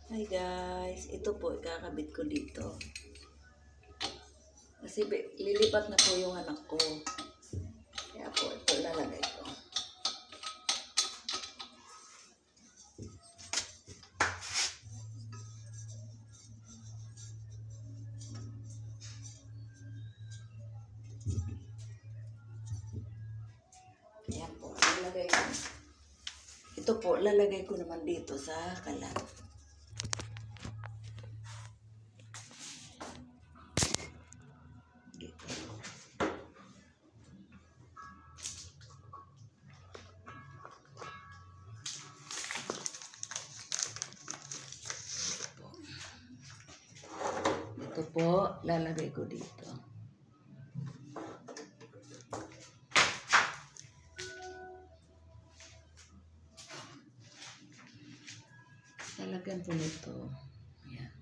Hi guys, ito po ikakabit ko dito. Kasi lilipat na po yung anak ko. Kaya po ito lalagay ko. Ayan po, lalagay ko. Ito po, lalagay ko naman dito sa kalan. Dito. Ito po, lalagay ko dito. Lalagyan po nito. Ayan.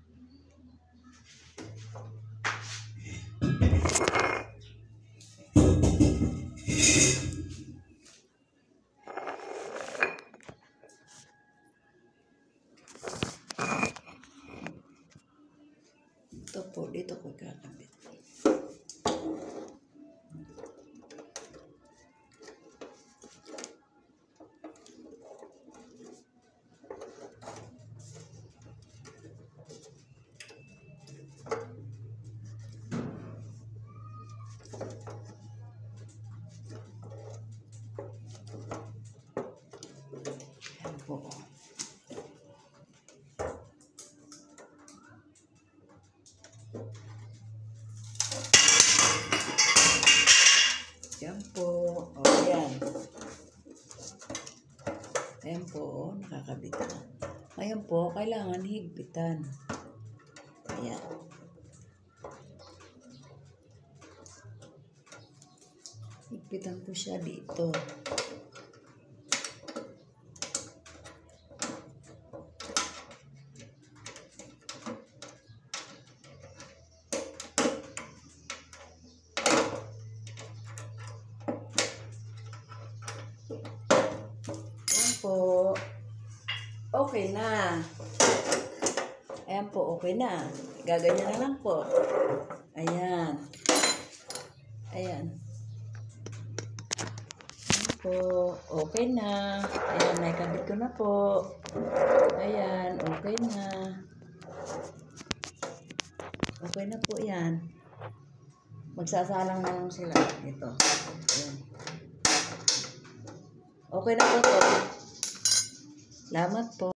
Ito po, dito ko kakabit. Ayan po. Ayan po. O, ayan. Ayan po, nakakabit na. Ngayon po, kailangan higpitan. Ayan. Higpitan ko siya dito. Ayan po. Okay na. Ayan po, okay na. Gaganyan na lang po. Ayan. Ayan. Ayan po. Okay na. Ayan, naikabit ko na po. Ayan, okay na. Okay na po yan. Magsasalang na lang sila. Ito. Ayan. Okay na po to. Salamat po.